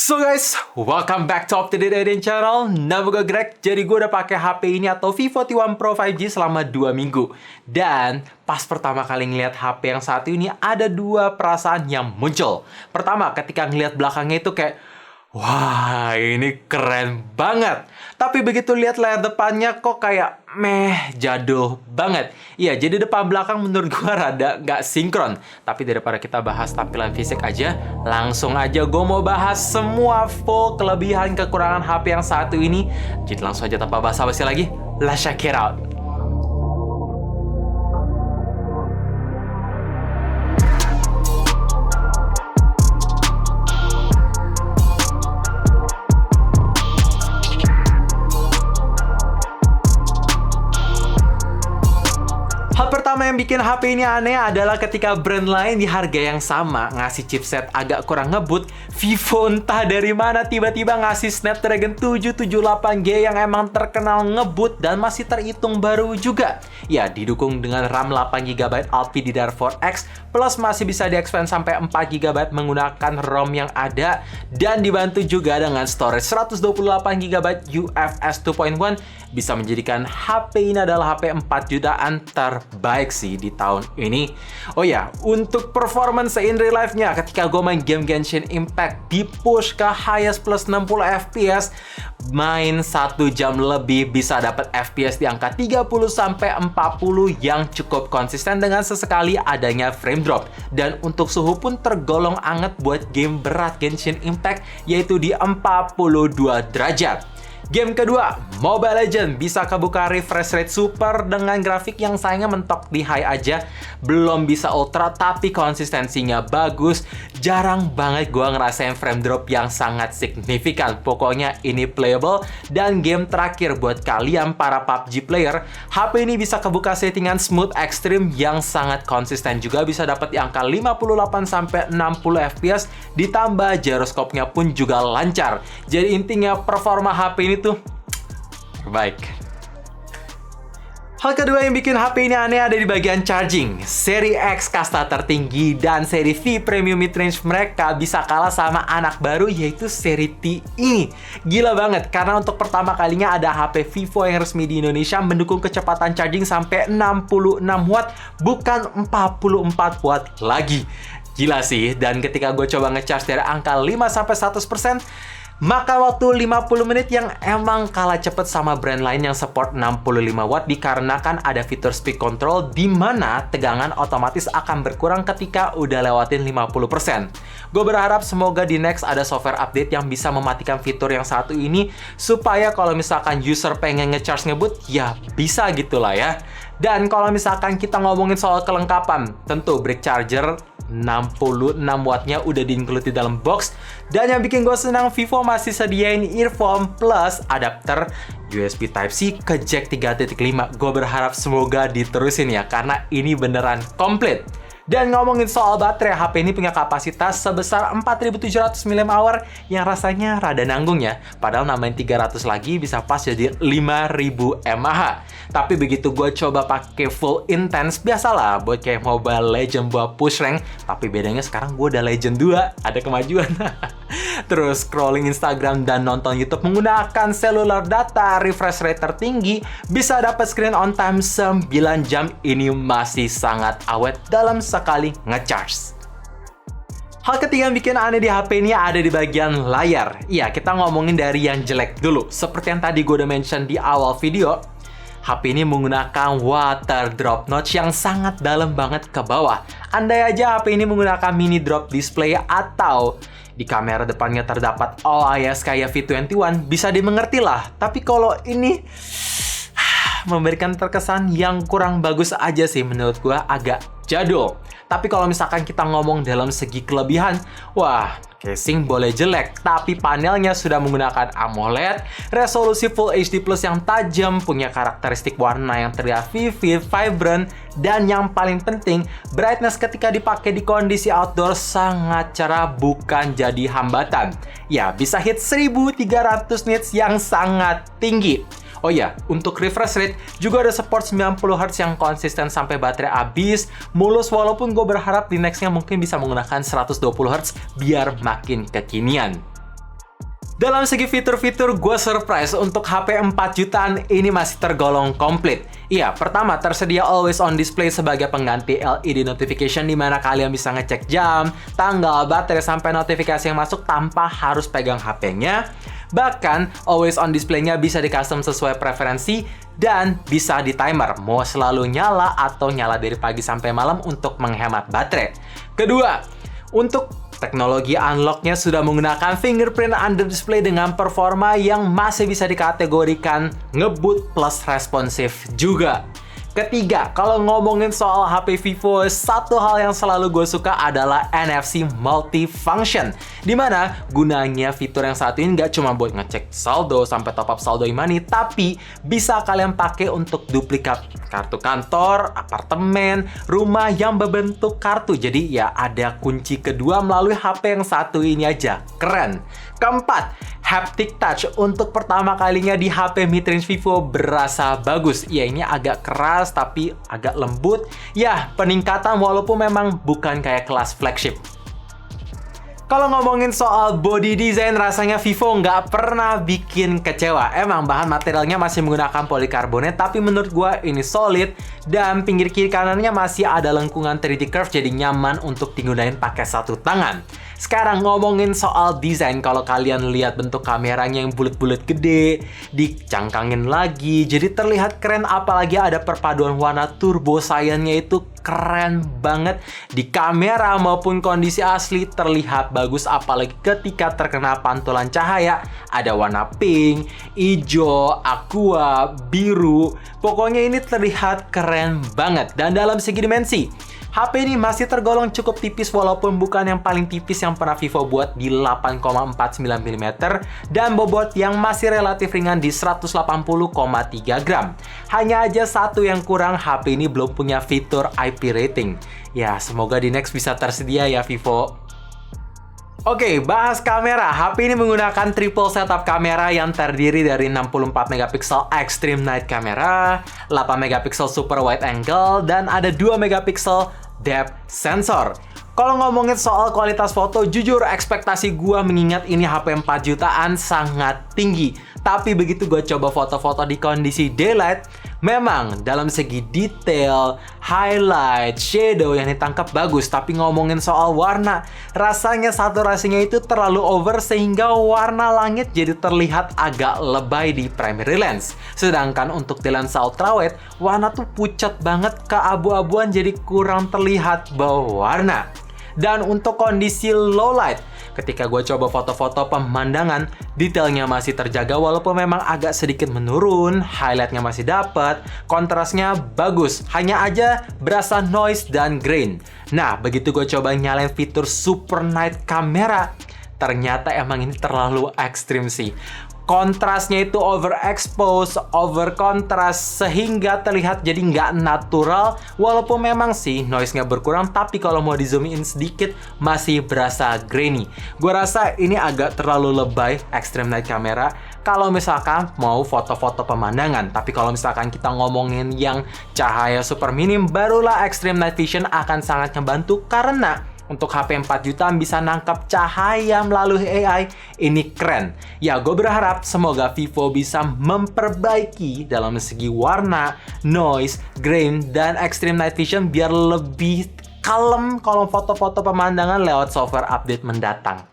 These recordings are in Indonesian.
So guys, welcome back to Up to Date Editing Channel. Nama gue Greg, jadi gue udah pakai HP ini atau V41 Pro 5G selama 2 minggu. Dan pas pertama kali ngeliat HP yang satu ini, ada dua perasaan yang muncul. Pertama, ketika ngeliat belakangnya itu kayak, wah, ini keren banget. Tapi begitu lihat layar depannya kok kayak jadul banget. Iya, jadi depan belakang menurut gua rada nggak sinkron. Tapi daripada kita bahas tampilan fisik aja, langsung aja gue mau bahas semua full kelebihan kekurangan HP yang satu ini. Jadi langsung aja tanpa basa-basi lagi, let's check it out. Hal pertama yang bikin HP ini aneh adalah ketika brand lain di harga yang sama ngasih chipset agak kurang ngebut, Vivo entah dari mana tiba-tiba ngasih Snapdragon 778G yang emang terkenal ngebut dan masih terhitung baru juga. Ya, didukung dengan RAM 8GB LPDDR4X plus masih bisa di-expand sampai 4GB menggunakan ROM yang ada dan dibantu juga dengan storage 128GB UFS 2.1, bisa menjadikan HP ini adalah HP 4 jutaan terbaik sih di tahun ini. Oh ya, untuk performance in real life-nya, ketika gue main game Genshin Impact di push ke highest plus 60 FPS, main 1 jam lebih bisa dapat FPS di angka 30-40 yang cukup konsisten dengan sesekali adanya frame drop. Dan untuk suhu pun tergolong anget buat game berat Genshin Impact, yaitu di 42 derajat. Game kedua, Mobile Legends bisa kebuka refresh rate super dengan grafik yang sayangnya mentok di high aja. Belum bisa ultra tapi konsistensinya bagus. Jarang banget gue ngerasain frame drop yang sangat signifikan. Pokoknya ini playable. Dan game terakhir buat kalian para PUBG player, HP ini bisa kebuka settingan smooth extreme yang sangat konsisten. Juga bisa dapat di angka 58-60 FPS. Ditambah gyroskopnya pun juga lancar. Jadi intinya performa HP ini tuh terbaik. Hal kedua yang bikin HP ini aneh ada di bagian charging. Seri X kasta tertinggi dan seri V premium midrange mereka bisa kalah sama anak baru yaitu seri T ini. Gila banget karena untuk pertama kalinya ada HP Vivo yang resmi di Indonesia mendukung kecepatan charging sampai 66 watt bukan 44 watt lagi. Gila sih, dan ketika gue coba ngecharge dari angka 5-100%, maka waktu 50 menit yang emang kalah cepet sama brand lain yang support 65 watt dikarenakan ada fitur speed control di mana tegangan otomatis akan berkurang ketika udah lewatin 50%. Gue berharap semoga di next ada software update yang bisa mematikan fitur yang satu ini supaya kalau misalkan user pengen ngecharge ngebut, ya bisa gitu lah ya. Dan kalau misalkan kita ngomongin soal kelengkapan, tentu brick charger 66 wattnya udah di-include di dalam box. Dan yang bikin gue senang, Vivo masih sediain earphone plus adapter USB Type-C ke jack 3.5. Gue berharap semoga diterusin ya, karena ini beneran komplit. Dan ngomongin soal baterai, HP ini punya kapasitas sebesar 4700 mAh yang rasanya rada nanggung ya. Padahal nambahin 300 lagi bisa pas jadi 5000 mAh. Tapi begitu gue coba pakai full intense, biasalah buat kayak Mobile Legends buat push rank. Tapi bedanya sekarang gue udah Legend 2, ada kemajuan. Terus scrolling Instagram dan nonton YouTube menggunakan cellular data refresh rate tertinggi, bisa dapat screen on time 9 jam. Ini masih sangat awet dalam sekali ngecharge. Hal ketiga yang bikin aneh di HP ini ada di bagian layar. Iya, kita ngomongin dari yang jelek dulu. Seperti yang tadi gue udah mention di awal video, HP ini menggunakan water drop notch yang sangat dalam banget ke bawah. Andai aja HP ini menggunakan mini drop display atau di kamera depannya terdapat OIS kayak V21, bisa dimengerti lah. Tapi kalau ini memberikan terkesan yang kurang bagus aja sih menurut gua, agak jadul. Tapi kalau misalkan kita ngomong dalam segi kelebihan, wah, casing boleh jelek, tapi panelnya sudah menggunakan AMOLED, resolusi Full HD Plus yang tajam, punya karakteristik warna yang terlihat vivid, vibrant, dan yang paling penting, brightness ketika dipakai di kondisi outdoor sangat cerah, bukan jadi hambatan. Ya, bisa hit 1300 nits yang sangat tinggi. Oh ya, untuk refresh rate juga ada support 90Hz yang konsisten sampai baterai habis, mulus, walaupun gue berharap di nextnya mungkin bisa menggunakan 120Hz biar makin kekinian. Dalam segi fitur-fitur, gue surprise untuk HP 4 jutaan ini masih tergolong komplit. Iya, pertama tersedia always on display sebagai pengganti LED notification di mana kalian bisa ngecek jam, tanggal, baterai, sampai notifikasi yang masuk tanpa harus pegang HP-nya. Bahkan, always on display-nya bisa di-custom sesuai preferensi dan bisa di timer, mau selalu nyala atau nyala dari pagi sampai malam untuk menghemat baterai. Kedua, untuk teknologi unlock-nya sudah menggunakan fingerprint under display dengan performa yang masih bisa dikategorikan ngebut plus responsif juga. Ketiga, kalau ngomongin soal HP Vivo, satu hal yang selalu gue suka adalah NFC multifunction. Dimana gunanya fitur yang satu ini nggak cuma buat ngecek saldo sampai top up saldo e-money, tapi bisa kalian pakai untuk duplikat kartu kantor, apartemen, rumah yang berbentuk kartu. Jadi ya ada kunci kedua melalui HP yang satu ini aja. Keren. Keempat, haptic touch untuk pertama kalinya di HP mid-range Vivo berasa bagus. Ya, ini agak keras tapi agak lembut. Ya, peningkatan walaupun memang bukan kayak kelas flagship. Kalau ngomongin soal body design, rasanya Vivo nggak pernah bikin kecewa. Emang bahan materialnya masih menggunakan polikarbonat, tapi menurut gua ini solid. Dan pinggir kiri kanannya masih ada lengkungan 3D curve, jadi nyaman untuk digunain pakai satu tangan. Sekarang ngomongin soal desain, kalau kalian lihat bentuk kameranya yang bulat-bulat gede, dicangkangin lagi, jadi terlihat keren. Apalagi ada perpaduan warna turbo cyan-nya itu keren banget. Di kamera maupun kondisi asli terlihat bagus, apalagi ketika terkena pantulan cahaya. Ada warna pink, hijau, aqua, biru. Pokoknya ini terlihat keren banget. Dan dalam segi dimensi, HP ini masih tergolong cukup tipis walaupun bukan yang paling tipis yang pernah Vivo buat di 8,49 mm dan bobot yang masih relatif ringan di 180,3 gram. Hanya aja satu yang kurang, HP ini belum punya fitur IP rating. Ya, semoga di next bisa tersedia ya Vivo. Oke, bahas kamera. HP ini menggunakan triple setup kamera yang terdiri dari 64 megapiksel extreme night camera, 8 megapiksel super wide angle, dan ada 2 megapiksel depth sensor. Kalau ngomongin soal kualitas foto, jujur ekspektasi gua mengingat ini HP 4 jutaan sangat tinggi. Tapi begitu gua coba foto-foto di kondisi daylight, memang dalam segi detail, highlight, shadow yang ditangkap bagus. Tapi ngomongin soal warna, rasanya saturasinya itu terlalu over sehingga warna langit jadi terlihat agak lebay di primary lens. Sedangkan untuk di lensa ultrawide, warna tuh pucat banget, keabu-abuan, jadi kurang terlihat bawah warna. Dan untuk kondisi low light, ketika gue coba foto-foto pemandangan, detailnya masih terjaga walaupun memang agak sedikit menurun, highlightnya masih dapat, kontrasnya bagus, hanya aja berasa noise dan grain. Nah, begitu gue coba nyalain fitur super night camera, ternyata emang ini terlalu ekstrim sih. Kontrasnya itu overexpose, over kontras, sehingga terlihat jadi nggak natural. Walaupun memang sih noise-nya berkurang, tapi kalau mau di zoom in sedikit masih berasa grainy. Gue rasa ini agak terlalu lebay extreme night camera kalau misalkan mau foto-foto pemandangan. Tapi kalau misalkan kita ngomongin yang cahaya super minim, barulah extreme night vision akan sangat membantu karena untuk HP 4 jutaan bisa nangkap cahaya melalui AI, ini keren. Ya, gue berharap semoga Vivo bisa memperbaiki dalam segi warna, noise, grain, dan extreme night vision biar lebih kalem kalau foto-foto pemandangan lewat software update mendatang.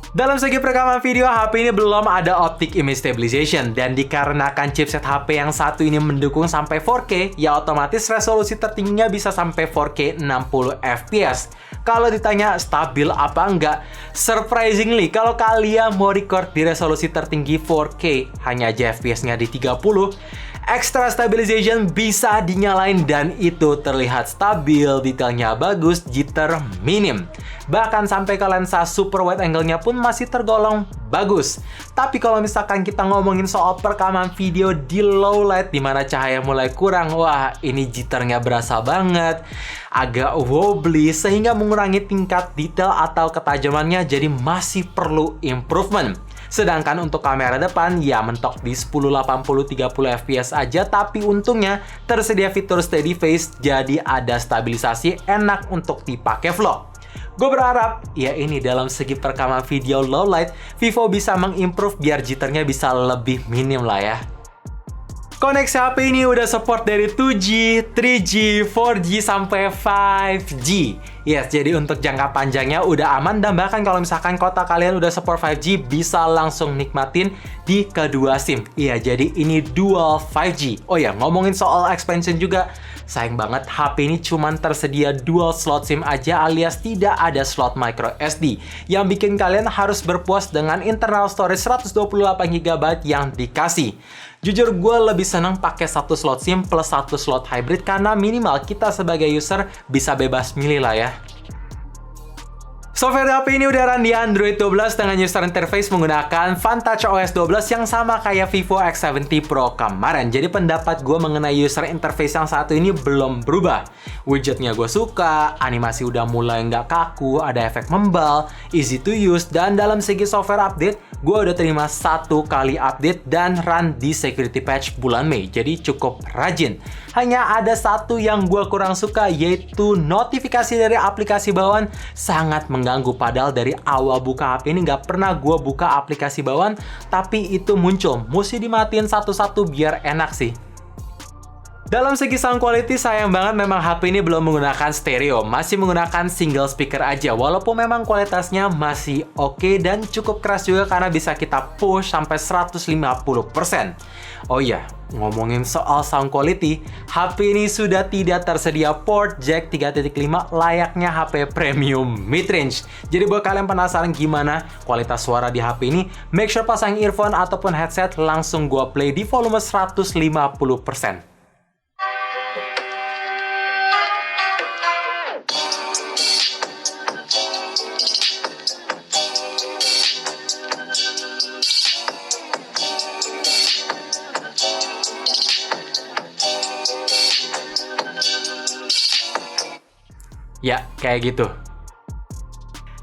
Dalam segi perekaman video, HP ini belum ada optic image stabilization, dan dikarenakan chipset HP yang satu ini mendukung sampai 4K, ya otomatis resolusi tertingginya bisa sampai 4K 60 fps. Kalau ditanya stabil apa enggak, surprisingly kalau kalian mau record di resolusi tertinggi 4K, hanya aja fps-nya di 30, extra stabilization bisa dinyalain dan itu terlihat stabil, detailnya bagus, jitter minim. Bahkan sampai ke lensa super wide angle-nya pun masih tergolong bagus. Tapi kalau misalkan kita ngomongin soal perekaman video di low light di mana cahaya mulai kurang, wah ini jitternya berasa banget, agak wobbly sehingga mengurangi tingkat detail atau ketajamannya, jadi masih perlu improvement. Sedangkan untuk kamera depan, ya mentok di 1080-30 fps aja, tapi untungnya tersedia fitur steady face, jadi ada stabilisasi enak untuk dipakai vlog. Gue berharap, ya ini dalam segi perekaman video low light, Vivo bisa mengimprove biar jitternya bisa lebih minim lah ya. Koneksi HP ini udah support dari 2G, 3G, 4G, sampai 5G. Yes, jadi untuk jangka panjangnya udah aman, dan bahkan kalau misalkan kota kalian udah support 5G, bisa langsung nikmatin di kedua SIM. Iya, jadi ini dual 5G. Oh ya, ngomongin soal expansion juga, sayang banget HP ini cuma tersedia dual slot SIM aja, alias tidak ada slot micro SD, yang bikin kalian harus berpuas dengan internal storage 128GB yang dikasih. Jujur, gue lebih senang pakai satu slot SIM plus satu slot hybrid, karena minimal kita sebagai user bisa bebas milih lah ya. Software HP ini udah run di Android 12 dengan user interface menggunakan Vantage OS 12 yang sama kayak Vivo X70 Pro kemarin. Jadi pendapat gue mengenai user interface yang satu ini belum berubah. Widgetnya gue suka, animasi udah mulai nggak kaku, ada efek membal, easy to use, dan dalam segi software update, gue udah terima 1 kali update dan run di security patch bulan Mei. Jadi cukup rajin. Hanya ada satu yang gue kurang suka, yaitu notifikasi dari aplikasi bawaan sangat mengganggu. Padahal dari awal buka HP ini nggak pernah gue buka aplikasi bawaan, tapi itu muncul. Mesti dimatiin satu-satu biar enak sih. Dalam segi sound quality, sayang banget memang HP ini belum menggunakan stereo, masih menggunakan single speaker aja. Walaupun memang kualitasnya masih oke dan cukup keras juga karena bisa kita push sampai 150%. Oh iya, ngomongin soal sound quality, HP ini sudah tidak tersedia port jack 3.5 layaknya HP premium mid-range. Jadi buat kalian penasaran gimana kualitas suara di HP ini, make sure pasang earphone ataupun headset, langsung gua play di volume 150%. Ya, kayak gitu.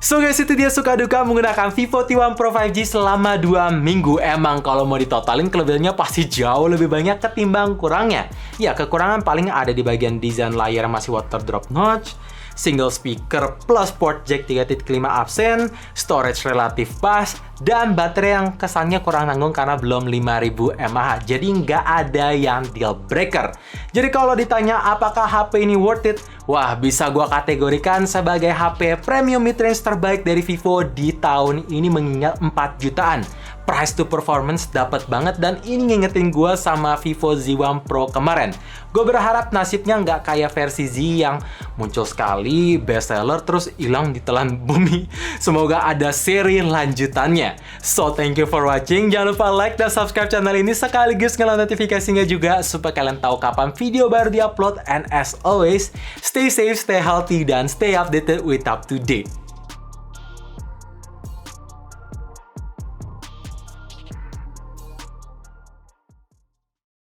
So guys, itu dia suka duka menggunakan Vivo T1 Pro 5G selama 2 minggu. Emang kalau mau ditotalin kelebihannya pasti jauh lebih banyak ketimbang kurangnya. Ya, kekurangan paling ada di bagian desain layar masih water drop notch, single speaker plus port jack 3.5 absen, storage relatif pas, dan baterai yang kesannya kurang nanggung karena belum 5000 mAh. Jadi nggak ada yang deal breaker. Jadi kalau ditanya apakah HP ini worth it? Wah, bisa gua kategorikan sebagai HP premium mid-range terbaik dari Vivo di tahun ini, mengingat 4 jutaan. Price to performance dapat banget, dan ini ngingetin gue sama Vivo Z1 Pro kemarin. Gue berharap nasibnya nggak kayak versi Z yang muncul sekali, bestseller, terus hilang ditelan bumi. Semoga ada seri lanjutannya. So, thank you for watching. Jangan lupa like dan subscribe channel ini, sekaligus nyalain notifikasinya juga supaya kalian tahu kapan video baru diupload. And as always, stay safe, stay healthy, dan stay updated with up to date.